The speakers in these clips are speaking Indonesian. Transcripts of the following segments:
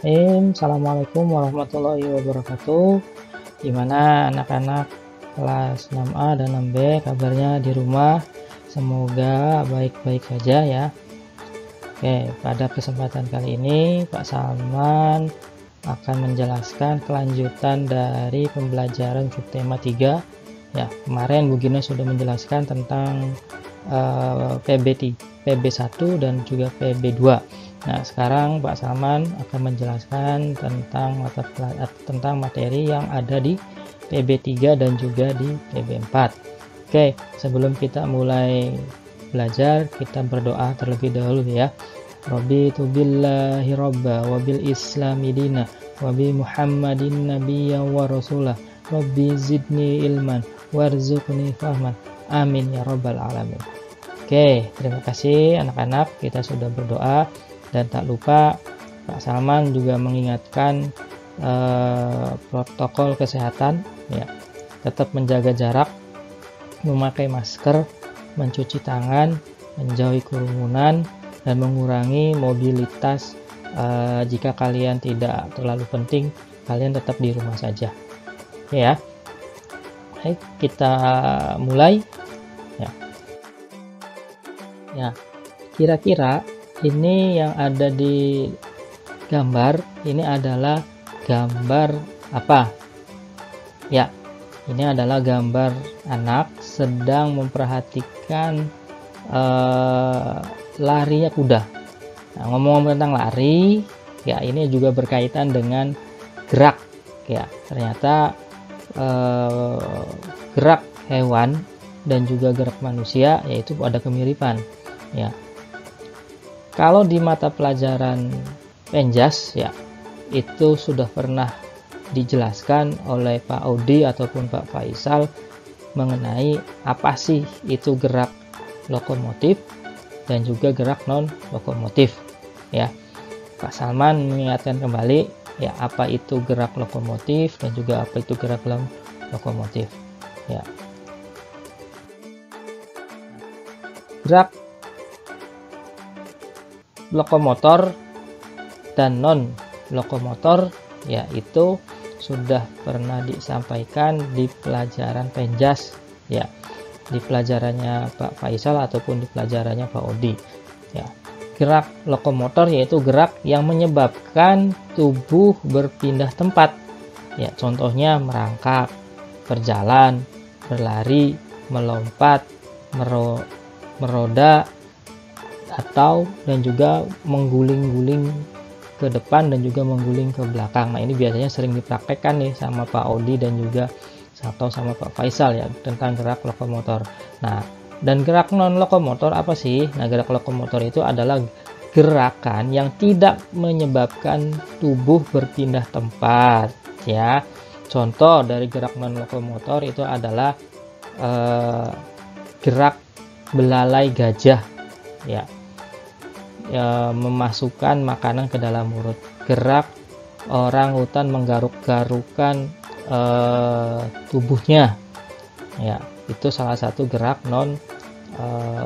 Bismillahirrahmanirrahim. Assalamualaikum warahmatullahi wabarakatuh. Gimana anak-anak kelas 6A dan 6B kabarnya di rumah? Semoga baik-baik saja ya. Oke, pada kesempatan kali ini Pak Salman akan menjelaskan kelanjutan dari pembelajaran subtema 3. Ya, kemarin Bu Gina sudah menjelaskan tentang PB1 dan juga PB2. Nah, sekarang Pak Salman akan menjelaskan tentang materi yang ada di PB3 dan juga di PB4. Oke, sebelum kita mulai belajar, kita berdoa terlebih dahulu ya. Raditu billahi robba wa bil islami dina wa bi muhammadin nabiyya wa rasulah. Rabbi zidni ilman warzuqni fahman. Amin ya rabbal alamin. Oke, terima kasih anak-anak, kita sudah berdoa. Dan tak lupa Pak Salman juga mengingatkan protokol kesehatan ya, tetap menjaga jarak, memakai masker, mencuci tangan, menjauhi kerumunan, dan mengurangi mobilitas. Jika kalian tidak terlalu penting, kalian tetap di rumah saja ya. Baik, kita mulai ya. Kira-kira ini yang ada di gambar ini adalah gambar apa? Ya, ini adalah gambar anak sedang memperhatikan larinya kuda. Nah, ngomong-ngomong tentang lari, ya ini juga berkaitan dengan gerak. Ya, ternyata gerak hewan dan juga gerak manusia yaitu ada kemiripan. Ya. Kalau di mata pelajaran Penjas ya, itu sudah pernah dijelaskan oleh Pak Audi ataupun Pak Faisal mengenai apa sih itu gerak lokomotif dan juga gerak non lokomotif ya. Pak Salman mengingatkan kembali ya, apa itu gerak lokomotif dan juga apa itu gerak lokomotif ya. Gerak lokomotor dan non lokomotor yaitu sudah pernah disampaikan di pelajaran Penjas ya, di pelajarannya Pak Faisal ataupun di pelajarannya Pak Odi ya. Gerak lokomotor yaitu gerak yang menyebabkan tubuh berpindah tempat ya, contohnya merangkak, berjalan, berlari, melompat, meroda, atau dan juga mengguling-guling ke depan dan juga mengguling ke belakang. Nah, ini biasanya sering dipraktekkan nih sama Pak Odi dan juga atau sama Pak Faisal ya, tentang gerak lokomotor. Nah, dan gerak non lokomotor apa sih? Nah, gerak lokomotor itu adalah gerakan yang tidak menyebabkan tubuh berpindah tempat ya. Contoh dari gerak non lokomotor itu adalah gerak belalai gajah ya, memasukkan makanan ke dalam mulut. Gerak orang hutan menggaruk-garukan tubuhnya ya, itu salah satu gerak non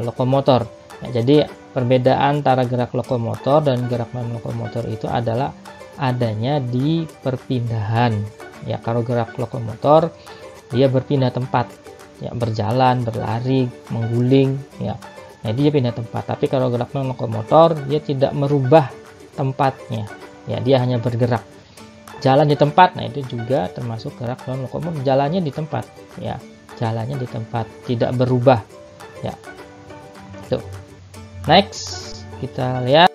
lokomotor ya. Jadi perbedaan antara gerak lokomotor dan gerak non lokomotor itu adalah adanya di perpindahan ya. Kalau gerak lokomotor dia berpindah tempat ya, berjalan, berlari, mengguling ya. Nah, dia pindah tempat. Tapi kalau gerak non lokomotor dia tidak merubah tempatnya ya, dia hanya bergerak, jalan di tempat. Nah, itu juga termasuk gerak non lokomotor, jalannya di tempat ya, jalannya di tempat, tidak berubah ya. Tuh, next kita lihat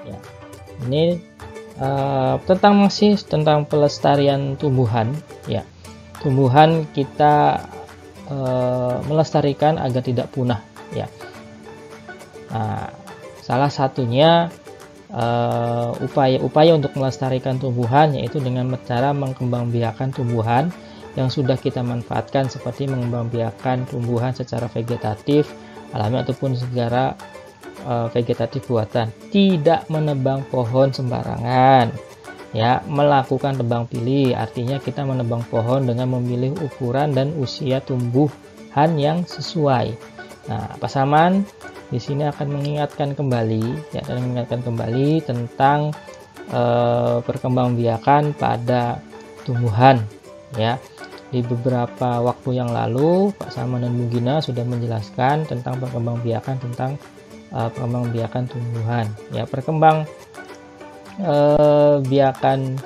ya, ini masih tentang pelestarian tumbuhan ya. Tumbuhan kita melestarikan agar tidak punah ya. Nah, salah satunya upaya untuk melestarikan tumbuhan yaitu dengan cara mengembangbiakan tumbuhan yang sudah kita manfaatkan, seperti mengembangbiakan tumbuhan secara vegetatif alami ataupun secara vegetatif buatan. Tidak menebang pohon sembarangan ya, melakukan tebang pilih, artinya kita menebang pohon dengan memilih ukuran dan usia tumbuhan yang sesuai. Nah, Pak Salman di sini akan mengingatkan kembali ya, dan mengingatkan kembali tentang perkembangbiakan pada tumbuhan ya. Di beberapa waktu yang lalu Pak Salman dan Bu Gina sudah menjelaskan tentang perkembangbiakan tumbuhan ya. Biakan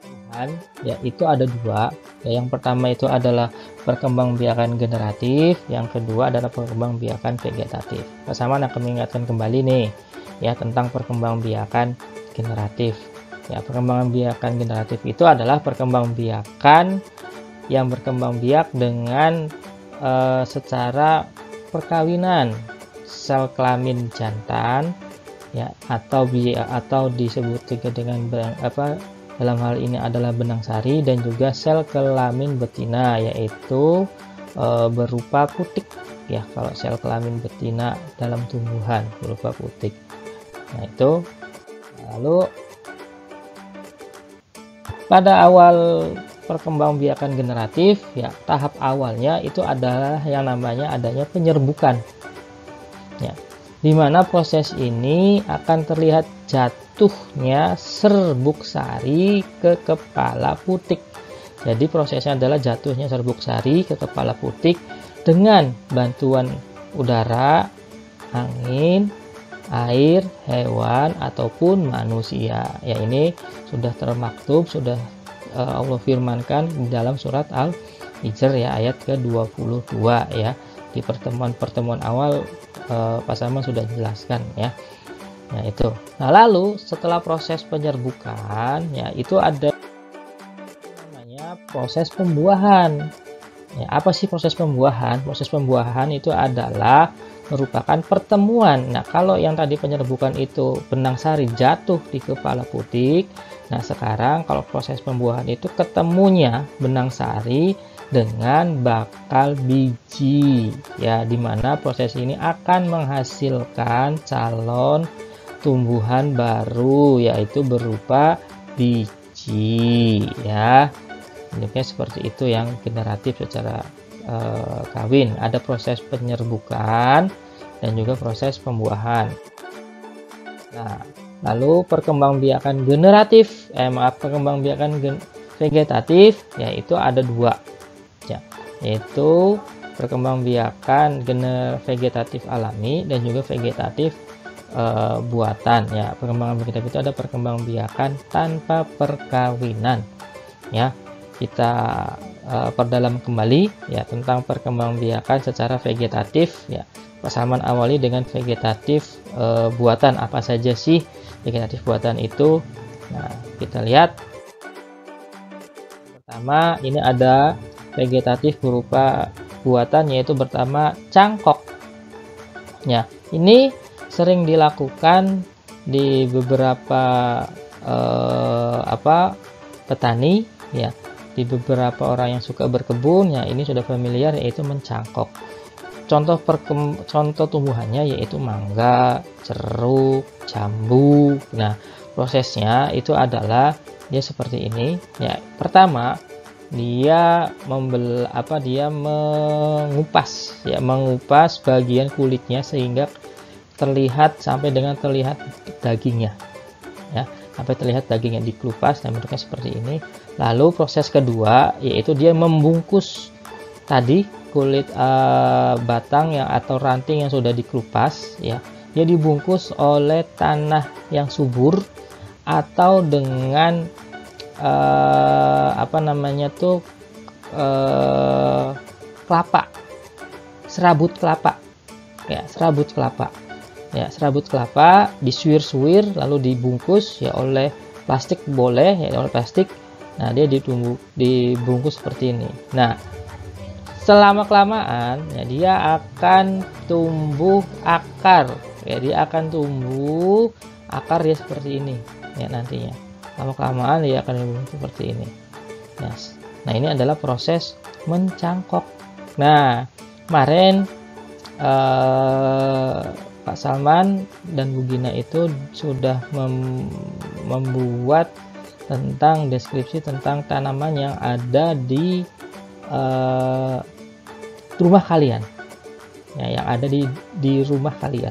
tumbuhan ya itu ada dua ya. Yang pertama itu adalah perkembangbiakan generatif, yang kedua adalah perkembangbiakan vegetatif. Pak Salman akan mengingatkan kembali nih ya tentang perkembangbiakan generatif. Ya, perkembangbiakan generatif itu adalah perkembangbiakan yang berkembang biak dengan secara perkawinan sel kelamin jantan ya, atau disebut juga dengan dalam hal ini adalah benang sari, dan juga sel kelamin betina yaitu berupa putik ya. Kalau sel kelamin betina dalam tumbuhan berupa putik. Nah, itu lalu pada awal perkembangbiakan generatif ya, tahap awalnya itu adalah yang namanya adanya penyerbukan ya, dimana proses ini akan terlihat jatuhnya serbuk sari ke kepala putik. Jadi prosesnya adalah jatuhnya serbuk sari ke kepala putik dengan bantuan udara, angin, air, hewan ataupun manusia ya. Ini sudah termaktub, sudah Allah firmankan di dalam surat Al-Hijr ya, ayat ke-22 ya. Di pertemuan awal Pak Salman sudah jelaskan ya. Nah itu. Nah lalu setelah proses penyerbukan ya, itu ada namanya proses pembuahan ya. Apa sih proses pembuahan? Proses pembuahan itu adalah merupakan pertemuan. Nah, kalau yang tadi penyerbukan itu benang sari jatuh di kepala putik. Nah, sekarang kalau proses pembuahan itu ketemunya benang sari dengan bakal biji ya, dimana proses ini akan menghasilkan calon tumbuhan baru yaitu berupa biji ya. Bentuknya seperti itu yang generatif secara kawin. Ada proses penyerbukan dan juga proses pembuahan. Nah, lalu perkembangbiakan vegetatif yaitu ada dua ya, yaitu perkembangbiakan vegetatif alami dan juga vegetatif buatan ya. Perkembangan vegetatif itu ada perkembangbiakan tanpa perkawinan ya. Kita perdalam kembali ya tentang perkembangbiakan secara vegetatif ya. Pak Salman awali dengan vegetatif buatan. Apa saja sih vegetatif buatan itu? Nah, kita lihat pertama ini ada vegetatif berupa buatan, yaitu pertama cangkok ya. Ini sering dilakukan di beberapa petani ya. Di beberapa orang yang suka berkebun ya, ini sudah familiar, yaitu mencangkok. Contoh tumbuhannya yaitu mangga, jeruk, jambu. Nah, prosesnya itu adalah dia seperti ini ya. Pertama, dia mengupas bagian kulitnya sehingga terlihat sampai dengan terlihat dagingnya ya. Sampai terlihat dagingnya dikelupas dan bentuknya seperti ini. Lalu proses kedua yaitu dia membungkus tadi kulit batang atau ranting yang sudah dikelupas ya. Dia dibungkus oleh tanah yang subur atau dengan kelapa, serabut kelapa ya, serabut kelapa disuir-suir lalu dibungkus ya oleh plastik, boleh ya, oleh plastik. Nah, dia dibungkus seperti ini. Nah, selama kelamaan ya dia akan tumbuh akar ya, dia seperti ini ya nantinya. Lama kelamaan dia akan tumbuh seperti ini. Nah, ini adalah proses mencangkok. Nah, kemarin Pak Salman dan Bu Gina itu sudah membuat tentang deskripsi tentang tanaman yang ada di rumah kalian ya, yang ada di rumah kalian.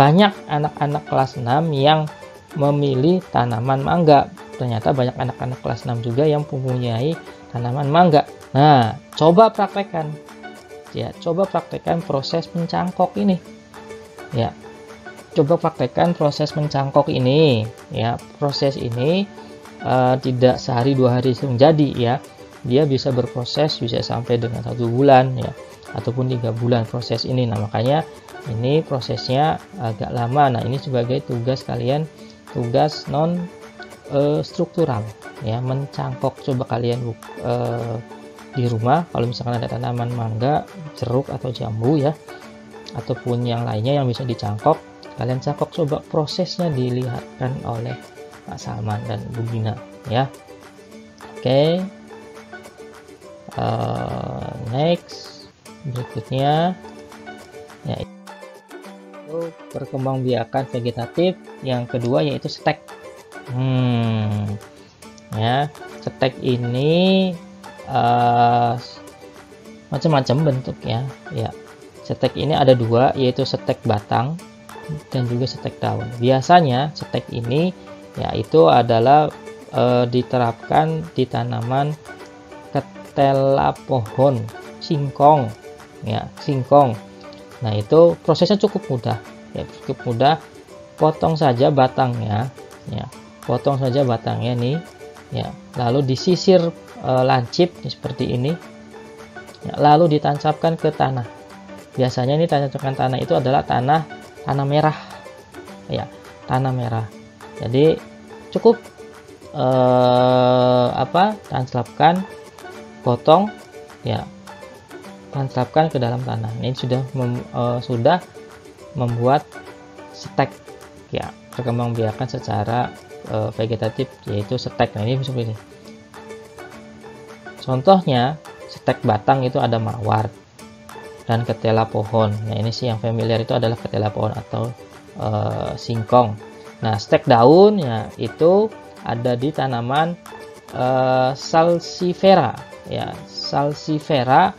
Banyak anak-anak kelas 6 yang memilih tanaman mangga. Ternyata banyak anak-anak kelas 6 juga yang mempunyai tanaman mangga. Nah, coba praktekkan. Ya, coba praktekkan proses mencangkok ini. Ya. Coba praktekkan proses mencangkok ini. Ya, proses ini tidak sehari 2 hari langsung jadi ya. Dia bisa berproses, bisa sampai dengan 1 bulan ya, ataupun 3 bulan proses ini. Nah, makanya ini prosesnya agak lama. Nah, ini sebagai tugas kalian, tugas non struktural ya, mencangkok. Coba kalian di rumah kalau misalkan ada tanaman mangga, jeruk atau jambu ya, ataupun yang lainnya yang bisa dicangkok, kalian cangkok, coba prosesnya dilihatkan oleh Pak Salman dan Bu Gina ya. Oke. Next, berikutnya ya, itu perkembangbiakan vegetatif. Yang kedua yaitu stek. Ya, stek ini macam-macam bentuknya ya. Stek ini ada 2, yaitu stek batang dan juga stek daun. Biasanya stek ini ya itu adalah diterapkan di tanaman ketela pohon singkong ya, singkong. Nah, itu prosesnya cukup mudah ya, cukup mudah. Potong saja batangnya ya, potong saja batangnya nih ya, lalu disisir lancip seperti ini ya, lalu ditancapkan ke tanah. Biasanya ini tancapkan tanah itu adalah tanah merah ya, tanah merah. Jadi cukup tancapkan, potong ya, tancapkan ke dalam tanah. Ini sudah membuat stek ya, perkembangbiakan secara vegetatif, yaitu stek. Nah, ini seperti ini. Contohnya stek batang itu ada mawar dan ketela pohon. Nah, ini sih yang familiar itu adalah ketela pohon atau singkong. Nah, stek daun ya itu ada di tanaman salsifera ya, salsifera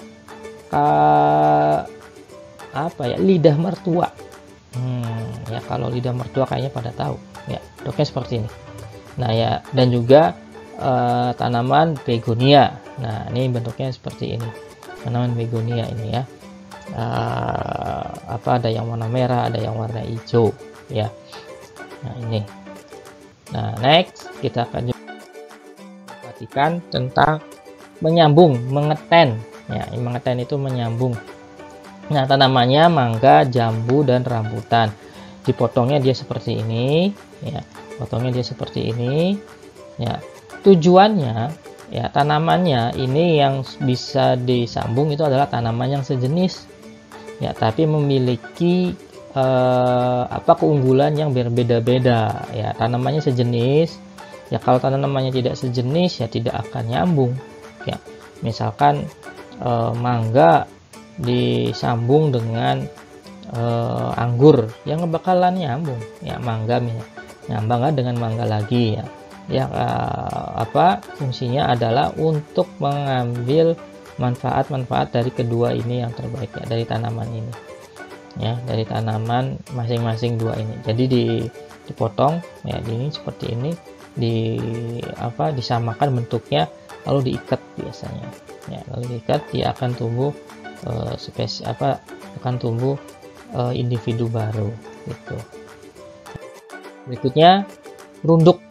lidah mertua. Ya, kalau lidah mertua kayaknya pada tahu ya, bentuknya seperti ini. Nah ya, dan juga tanaman begonia. Nah, ini bentuknya seperti ini, tanaman begonia ini ya. Ada yang warna merah, ada yang warna hijau ya. Nah, ini. Nah, next kita akan perhatikan tentang menyambung, mengeten ya. Mengeten itu menyambung. Nah, tanamannya mangga, jambu dan rambutan. Dipotongnya dia seperti ini ya, potongnya dia seperti ini ya. Tujuannya ya, tanamannya ini yang bisa disambung itu adalah tanaman yang sejenis ya, tapi memiliki keunggulan yang berbeda-beda ya. Tanamannya sejenis ya, kalau tanamannya tidak sejenis ya tidak akan nyambung ya. Misalkan mangga disambung dengan anggur, yang bakalan nyambung ya. Mangga nyambung dengan mangga lagi ya. Fungsinya adalah untuk mengambil manfaat-manfaat dari kedua ini yang terbaik ya, dari tanaman ini ya, dari tanaman masing-masing dua ini. Jadi dipotong ya, ini seperti ini, disamakan bentuknya, lalu diikat biasanya ya, lalu diikat, dia akan tumbuh individu baru gitu. Berikutnya merunduk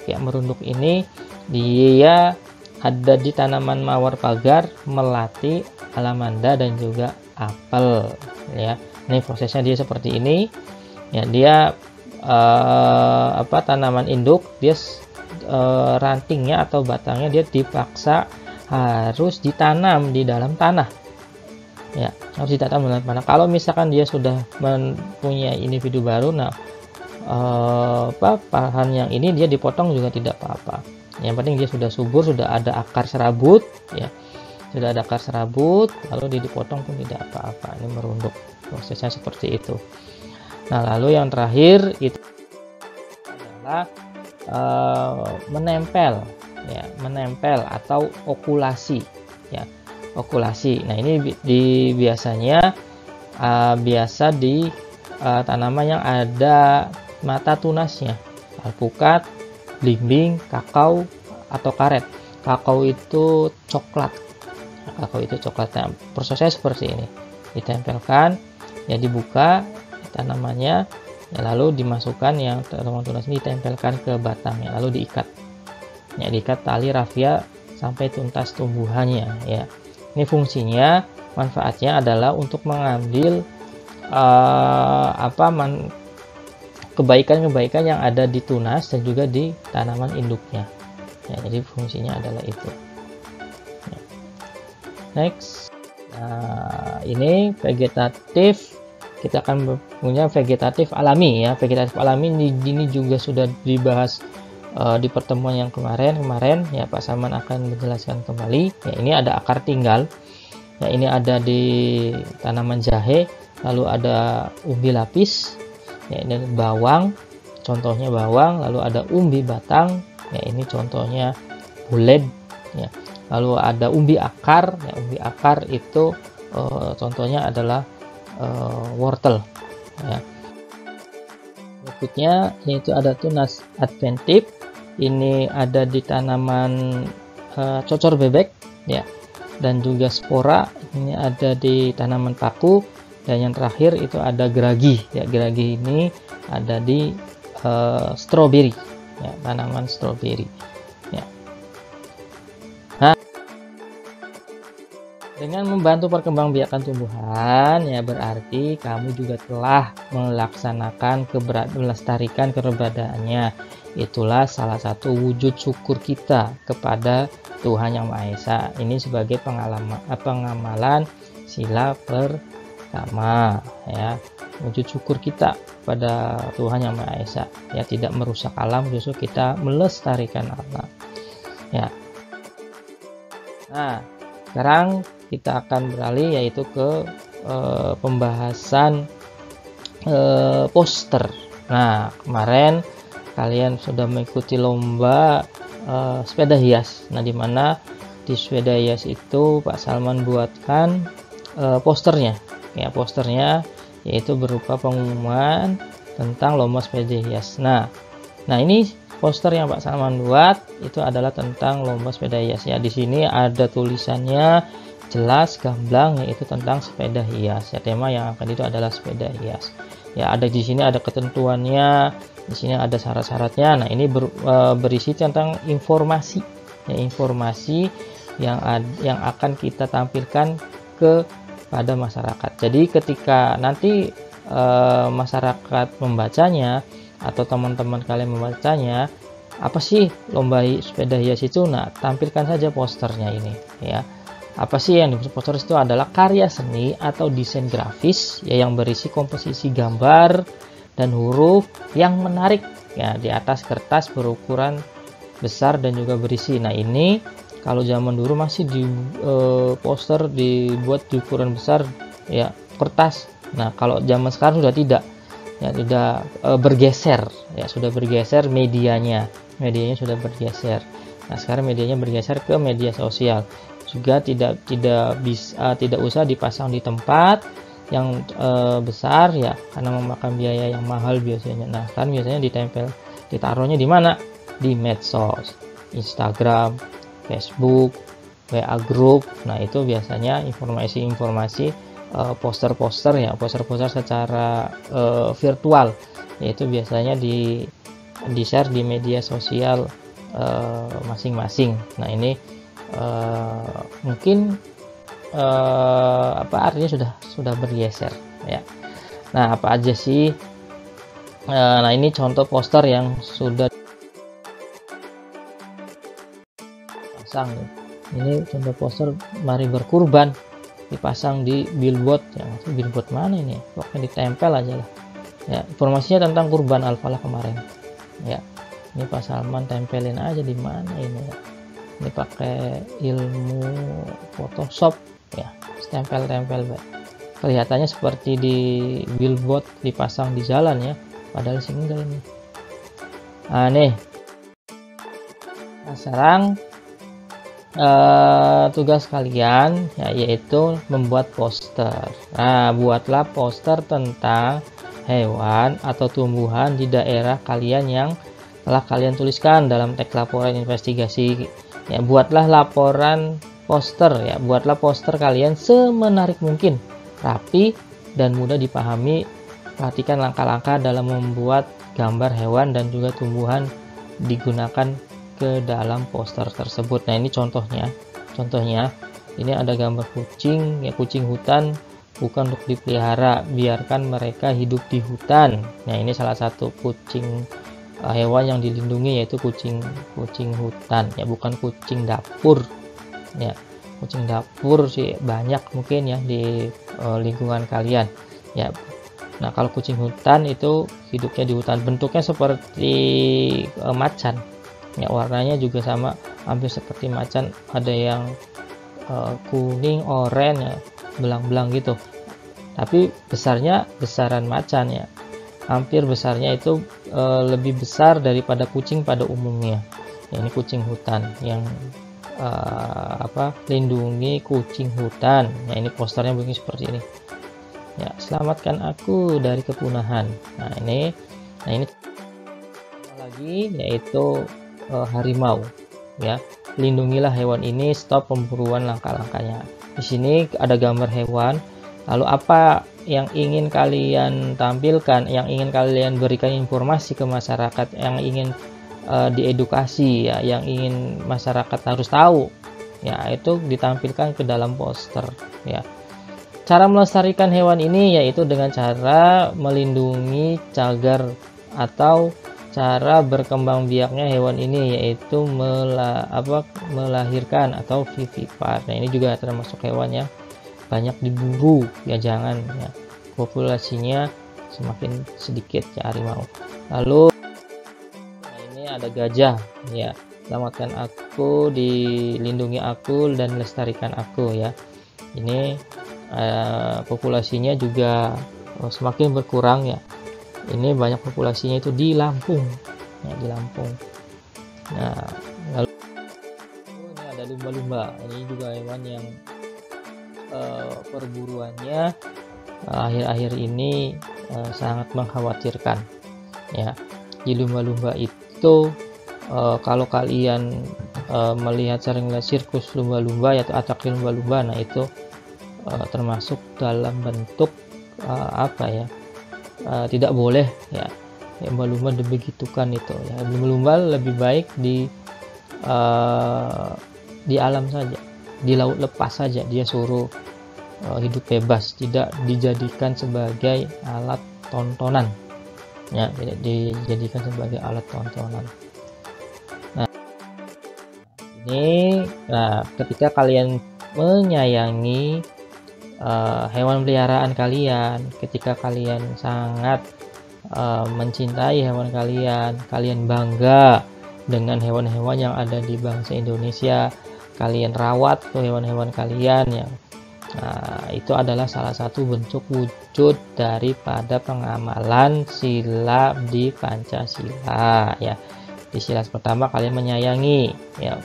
ya. Merunduk ini dia ada di tanaman mawar pagar, melati, alamanda dan juga apel ya. Ini prosesnya dia seperti ini ya. Dia tanaman induk, dia rantingnya atau batangnya dia dipaksa harus ditanam di dalam tanah ya, harus ditanam di dalam tanah. Kalau misalkan dia sudah mempunyai individu baru, nah bahan yang ini dia dipotong juga tidak apa-apa. Yang penting dia sudah subur, sudah ada akar serabut ya, sudah ada akar serabut, lalu dia dipotong pun tidak apa-apa. Ini merunduk, prosesnya seperti itu. Nah, lalu yang terakhir itu adalah menempel ya, menempel atau okulasi ya, okulasi. Nah, ini biasanya biasa di tanaman yang ada mata tunasnya, alpukat, bling-bling, kakao, atau karet. Kakao itu coklat. Kakao itu coklat. Nah, prosesnya seperti ini. Ditempelkan, ya dibuka tanamannya, ya, lalu dimasukkan yang tanaman tunas ini ditempelkan ke batangnya, lalu diikat. Ya, diikat tali rafia sampai tuntas tumbuhannya, ya. Ini fungsinya, manfaatnya adalah untuk mengambil kebaikan-kebaikan yang ada di tunas dan juga di tanaman induknya. Ya, jadi fungsinya adalah itu. Ya. Next, nah, ini vegetatif. Kita akan punya vegetatif alami, ya. Vegetatif alami ini juga sudah dibahas di pertemuan yang kemarin ya. Pak Salman akan menjelaskan kembali. Ya, ini ada akar tinggal. Ya, ini ada di tanaman jahe. Lalu ada umbi lapis. Ya, ini bawang. Contohnya bawang. Lalu ada umbi batang. Ya, ini contohnya buled. Ya. Lalu ada umbi akar. Ya, umbi akar itu contohnya adalah wortel. Ya. Berikutnya yaitu ada tunas adventif. Ini ada di tanaman cocor bebek, ya, dan juga spora. Ini ada di tanaman paku. Dan yang terakhir itu ada geragi. Ya, geragi ini ada di stroberi, ya, tanaman stroberi. Ya. Nah, dengan membantu perkembangbiakan tumbuhan, ya berarti kamu juga telah melaksanakan melestarikan keberadaannya. Itulah salah satu wujud syukur kita kepada Tuhan Yang Maha Esa. Ini sebagai pengamalan sila pertama, ya. Wujud syukur kita pada Tuhan Yang Maha Esa, ya, tidak merusak alam, justru kita melestarikan alam, ya. Nah, sekarang kita akan beralih yaitu ke pembahasan poster. Nah, kemarin kalian sudah mengikuti lomba sepeda hias. Nah, dimana di sepeda hias itu Pak Salman buatkan posternya. Ya, posternya yaitu berupa pengumuman tentang lomba sepeda hias. Nah, ini poster yang Pak Salman buat itu adalah tentang lomba sepeda hias. Ya, di sini ada tulisannya jelas, gamblang, yaitu tentang sepeda hias. Ya, tema yang akan itu adalah sepeda hias. Ya, ada di sini ada ketentuannya, di sini ada syarat-syaratnya. Nah, ini berisi tentang informasi, ya, informasi yang akan kita tampilkan kepada masyarakat. Jadi ketika nanti masyarakat membacanya atau teman-teman kalian membacanya, apa sih lomba sepeda hias itu? Nah, tampilkan saja posternya ini, ya. Apa sih yang dimaksud poster itu? Adalah karya seni atau desain grafis, ya, yang berisi komposisi gambar dan huruf yang menarik, ya, di atas kertas berukuran besar dan juga berisi. Nah, ini kalau zaman dulu masih di poster dibuat di ukuran besar, ya, kertas. Nah, kalau zaman sekarang sudah tidak, ya, tidak bergeser, ya, sudah bergeser medianya sudah bergeser. Nah, sekarang medianya bergeser ke media sosial. Juga tidak usah dipasang di tempat yang besar, ya, karena memakan biaya yang mahal biasanya. Nah, kan biasanya ditaruhnya di mana? Di medsos, Instagram, Facebook, WA group. Nah, itu biasanya informasi-informasi poster-poster, ya, poster-poster secara virtual, yaitu biasanya di-share di media sosial masing-masing. Nah, ini mungkin artinya sudah bergeser, ya. Nah, apa aja sih? Nah, ini contoh poster yang sudah pasang. Ini contoh poster mari berkurban dipasang di billboard, ya. Billboard mana ini? Pokoknya ditempel aja lah. Ya, informasinya tentang kurban Al-Falah kemarin. Ya, ini Pak Salman tempelin aja di mana ini, ya. Ini pakai ilmu Photoshop, ya, tempel-tempel, kelihatannya seperti di billboard dipasang di jalan, ya, padahal sih enggak ini. Nah, nih, nah, sekarang tugas kalian, ya, yaitu membuat poster. Nah, buatlah poster tentang hewan atau tumbuhan di daerah kalian yang telah kalian tuliskan dalam teks laporan investigasi. Ya, buatlah laporan poster ya, buatlah poster kalian semenarik mungkin, rapi dan mudah dipahami. Perhatikan langkah-langkah dalam membuat gambar hewan dan juga tumbuhan digunakan ke dalam poster tersebut. Nah, ini contohnya. Ini ada gambar kucing, ya, kucing hutan bukan untuk dipelihara, biarkan mereka hidup di hutan. Nah, ini salah satu kucing hewan yang dilindungi, yaitu kucing hutan ya, bukan kucing dapur ya. Kucing dapur sih banyak mungkin ya di lingkungan kalian ya. Nah, kalau kucing hutan itu hidupnya di hutan, bentuknya seperti macan ya, warnanya juga sama hampir seperti macan, ada yang kuning, oranye ya, belang-belang gitu, tapi besaran macan ya, hampir besarnya itu lebih besar daripada kucing pada umumnya ya. Ini kucing hutan yang lindungi kucing hutan. Nah, ini posternya begini seperti ini ya, selamatkan aku dari kepunahan. Nah ini lagi yaitu harimau ya, lindungilah hewan ini, stop pemburuan langkah-langkahnya. Di sini ada gambar hewan. Lalu apa yang ingin kalian tampilkan, yang ingin kalian berikan informasi ke masyarakat, yang ingin diedukasi ya, yang ingin masyarakat harus tahu ya, itu ditampilkan ke dalam poster ya. Cara melestarikan hewan ini yaitu dengan cara melindungi cagar atau cara berkembang biaknya hewan ini, yaitu melahirkan atau vivipar. Nah, ini juga termasuk hewan yang banyak diburu ya, jangan ya, populasinya semakin sedikit ya, harimau. Lalu ini ada gajah ya, selamatkan aku, dilindungi aku, dan lestarikan aku ya. Ini populasinya juga semakin berkurang ya. Ini banyak populasinya itu di Lampung ya, di Lampung. Nah, lalu ini ada lumba-lumba. Ini juga hewan yang perburuannya akhir-akhir ini sangat mengkhawatirkan ya. Di lumba-lumba itu kalau kalian sering melihat sirkus lumba-lumba atau atraksi lumba-lumba, nah itu termasuk dalam bentuk tidak boleh ya, lumba-lumba dibegitukan itu ya. Lumba-lumba lebih baik di alam saja, di laut lepas saja, dia suruh hidup bebas, tidak dijadikan sebagai alat tontonan ya, tidak dijadikan sebagai alat tontonan. Nah, ini ketika kalian menyayangi hewan peliharaan kalian, ketika kalian sangat mencintai hewan kalian bangga dengan hewan-hewan yang ada di bangsa Indonesia, kalian rawat tuh hewan-hewan kalian ya. Nah, itu adalah salah satu bentuk wujud daripada pengamalan sila di Pancasila ya. Di sila pertama kalian menyayangi ya,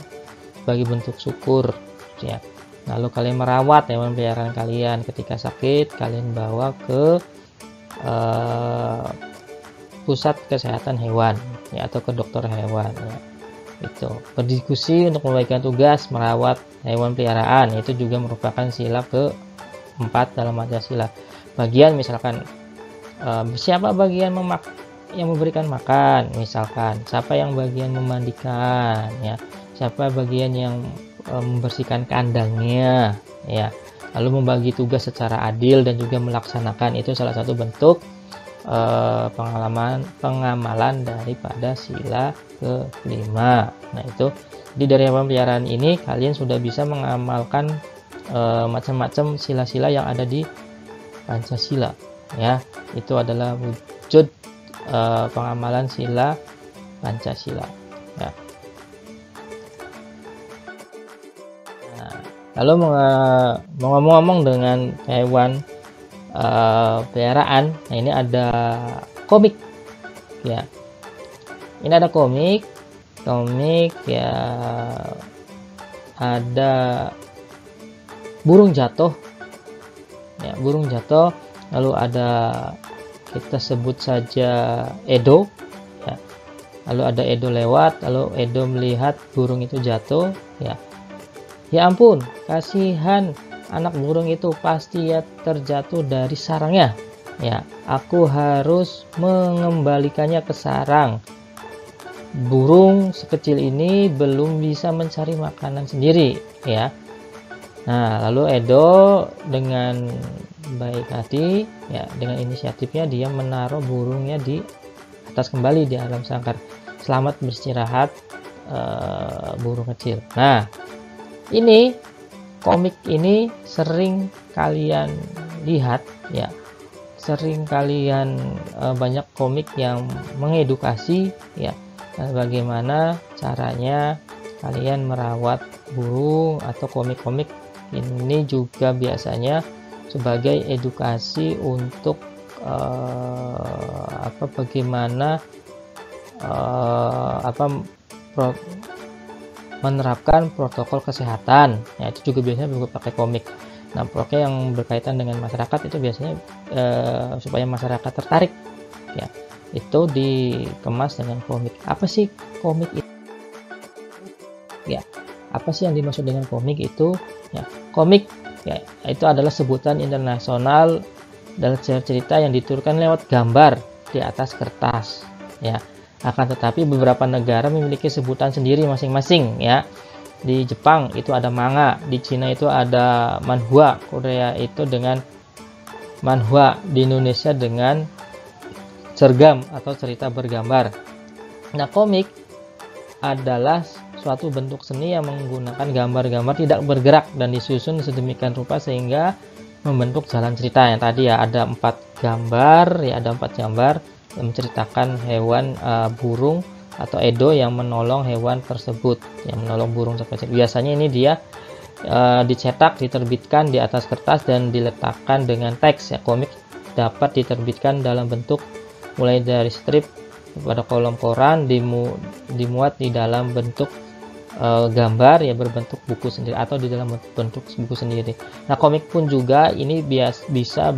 sebagai bentuk syukur ya. Lalu kalian merawat hewan peliharaan kalian, ketika sakit kalian bawa ke pusat kesehatan hewan ya, atau ke dokter hewan ya. Itu berdiskusi untuk membagikan tugas merawat hewan peliharaan, itu juga merupakan sila ke-4 dalam Pancasila. Bagian misalkan siapa bagian yang memberikan makan, misalkan siapa yang bagian memandikan ya, siapa bagian yang membersihkan kandangnya ya, lalu membagi tugas secara adil dan juga melaksanakan, itu salah satu bentuk pengamalan daripada sila ke-5. Nah, itu di dari hewan peliharaan ini kalian sudah bisa mengamalkan macam-macam sila-sila yang ada di Pancasila ya. Itu adalah wujud pengamalan sila Pancasila ya. Nah, lalu ngomong-ngomong dengan hewan peliharaan, nah ini ada komik ya. Ini ada komik ya, ada burung jatuh ya, lalu ada kita sebut saja Edo ya. Lalu ada Edo lewat, lalu Edo melihat burung itu jatuh ya. Ya ampun, kasihan anak burung itu, pasti ya terjatuh dari sarangnya ya. Aku harus mengembalikannya ke sarang. Burung sekecil ini belum bisa mencari makanan sendiri ya. Nah, lalu Edo dengan baik hati ya, dengan inisiatifnya dia menaruh burungnya di atas kembali di alam sangkar. Selamat beristirahat burung kecil. Nah, ini komik ini sering kalian lihat ya. Sering kalian banyak komik yang mengedukasi ya, bagaimana caranya kalian merawat burung, atau komik-komik ini juga biasanya sebagai edukasi untuk bagaimana menerapkan protokol kesehatan ya, itu juga biasanya pakai komik. Nah, pokoknya yang berkaitan dengan masyarakat itu biasanya supaya masyarakat tertarik ya, itu dikemas dengan komik. Apa sih komik itu ya? Apa sih yang dimaksud dengan komik itu ya? Komik ya, itu adalah sebutan internasional dalam cerita yang diturunkan lewat gambar di atas kertas ya. Akan tetapi beberapa negara memiliki sebutan sendiri masing-masing ya. Di Jepang itu ada manga, di Cina itu ada manhwa, Korea itu dengan manhwa, di Indonesia dengan cergam atau cerita bergambar. Nah, komik adalah suatu bentuk seni yang menggunakan gambar-gambar tidak bergerak dan disusun sedemikian rupa sehingga membentuk jalan cerita. Yang tadi ya ada 4 gambar ya, ada 4 gambar yang menceritakan hewan burung atau Edo yang menolong hewan tersebut, yang menolong burung tersebut. Biasanya ini dia dicetak, diterbitkan di atas kertas dan diletakkan dengan teks ya. Komik dapat diterbitkan dalam bentuk mulai dari strip pada kolom koran, dimuat di dalam bentuk gambar ya, berbentuk buku sendiri atau di dalam bentuk buku sendiri. Nah, komik pun juga ini bisa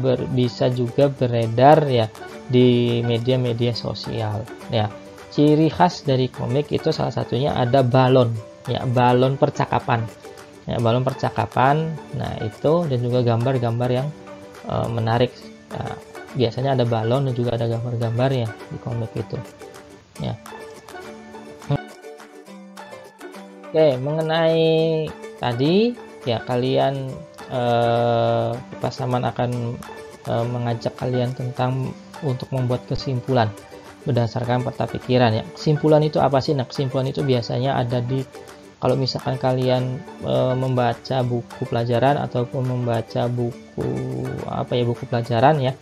juga beredar ya di media-media sosial ya. Ciri khas dari komik itu salah satunya ada balon ya, balon percakapan ya, balon percakapan. Nah, itu dan juga gambar-gambar yang menarik. Nah, biasanya ada balon dan juga ada gambar-gambar ya di komik itu ya. Oke, mengenai tadi ya, kalian Pak Saman akan mengajak kalian tentang untuk membuat kesimpulan berdasarkan peta pikiran ya. Kesimpulan itu apa sih? Nah, kesimpulan itu biasanya ada di, kalau misalkan kalian membaca buku pelajaran ataupun membaca buku buku pelajaran ya,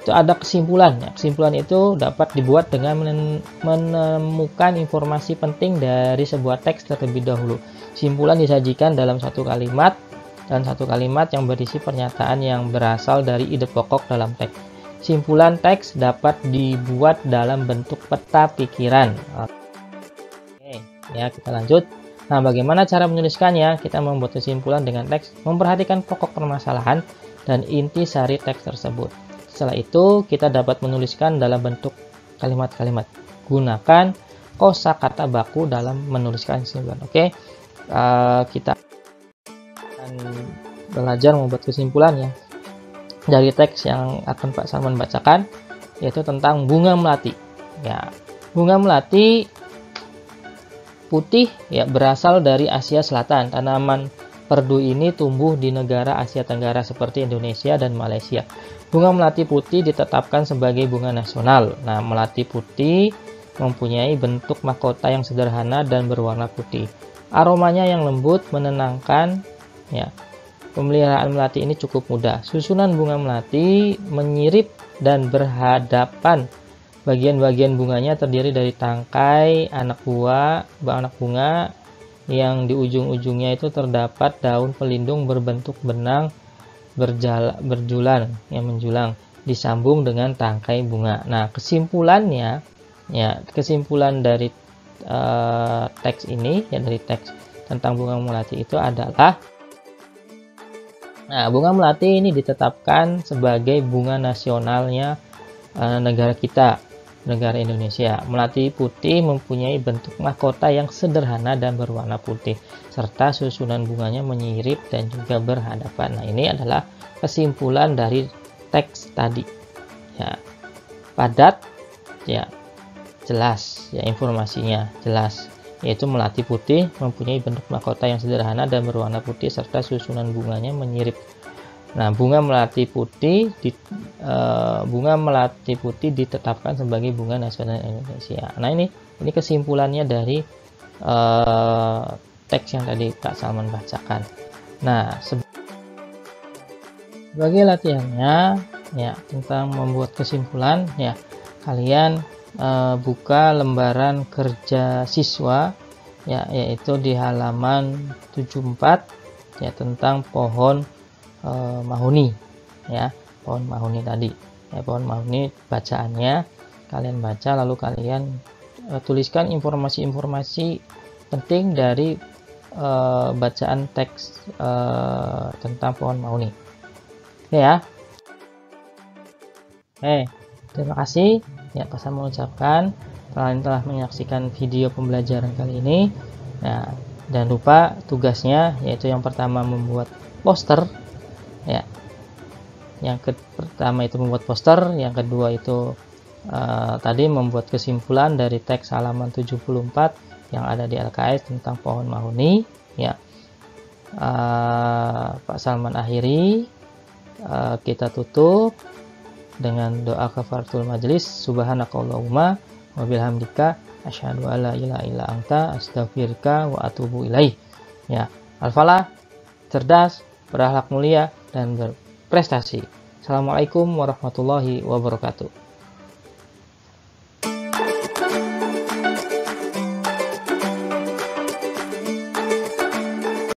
itu ada kesimpulan ya. Kesimpulan itu dapat dibuat dengan menemukan informasi penting dari sebuah teks terlebih dahulu. Kesimpulan disajikan dalam satu kalimat, dan satu kalimat yang berisi pernyataan yang berasal dari ide pokok dalam teks. Kesimpulan teks dapat dibuat dalam bentuk peta pikiran. Oke, ya kita lanjut. Nah, bagaimana cara menuliskannya? Kita membuat kesimpulan dengan teks, memperhatikan pokok permasalahan dan inti sari teks tersebut. Setelah itu, kita dapat menuliskan dalam bentuk kalimat-kalimat. Gunakan kosakata baku dalam menuliskan kesimpulan. Oke, kita akan belajar membuat kesimpulan ya dari teks yang akan Pak Salman bacakan, yaitu tentang bunga melati. Ya, bunga melati putih ya, berasal dari Asia Selatan. Tanaman perdu ini tumbuh di negara Asia Tenggara seperti Indonesia dan Malaysia. Bunga melati putih ditetapkan sebagai bunga nasional. Nah, melati putih mempunyai bentuk mahkota yang sederhana dan berwarna putih. Aromanya yang lembut, menenangkan ya. Pemeliharaan melati ini cukup mudah. Susunan bunga melati menyirip dan berhadapan. Bagian-bagian bunganya terdiri dari tangkai, anak bunga yang di ujung-ujungnya itu terdapat daun pelindung berbentuk benang berjulang yang menjulang disambung dengan tangkai bunga. Nah, kesimpulannya ya, kesimpulan dari teks ini ya, dari teks tentang bunga melati itu adalah, nah, bunga melati ini ditetapkan sebagai bunga nasionalnya negara kita, negara Indonesia. Melati putih mempunyai bentuk mahkota yang sederhana dan berwarna putih, serta susunan bunganya menyirip dan juga berhadapan. Nah, ini adalah kesimpulan dari teks tadi. Ya, padat, ya, jelas, ya, informasinya jelas, yaitu melati putih mempunyai bentuk mahkota yang sederhana dan berwarna putih serta susunan bunganya menyirip. Nah, bunga melati putih ditetapkan sebagai bunga nasional Indonesia. Nah, ini kesimpulannya dari teks yang tadi Kak Salman bacakan. Nah, sebagai latihannya, ya, tentang membuat kesimpulan, ya, kalian buka lembaran kerja siswa, ya, yaitu di halaman 74, ya, tentang pohon mahoni, ya, pohon mahoni tadi, ya, pohon mahoni bacaannya kalian baca, lalu kalian tuliskan informasi-informasi penting dari bacaan teks tentang pohon mahoni. Oke, ya. Terima kasih, ya, Pak Sam mengucapkan kalian telah menyaksikan video pembelajaran kali ini. Nah, jangan lupa tugasnya, yaitu yang pertama membuat poster. Ya, yang pertama itu membuat poster, yang kedua itu tadi membuat kesimpulan dari teks halaman 74 yang ada di LKS tentang pohon mahoni. Ya, Pak Salman akhiri, kita tutup dengan doa kafaratul majelis. Subhanakallahumma wa bihamdika asyhadu an la ilaha illa anta astaghfiruka wa atubu ilaih. Ya, Al-Falah, cerdas, berakhlak mulia, dan berprestasi. Assalamualaikum warahmatullahi wabarakatuh.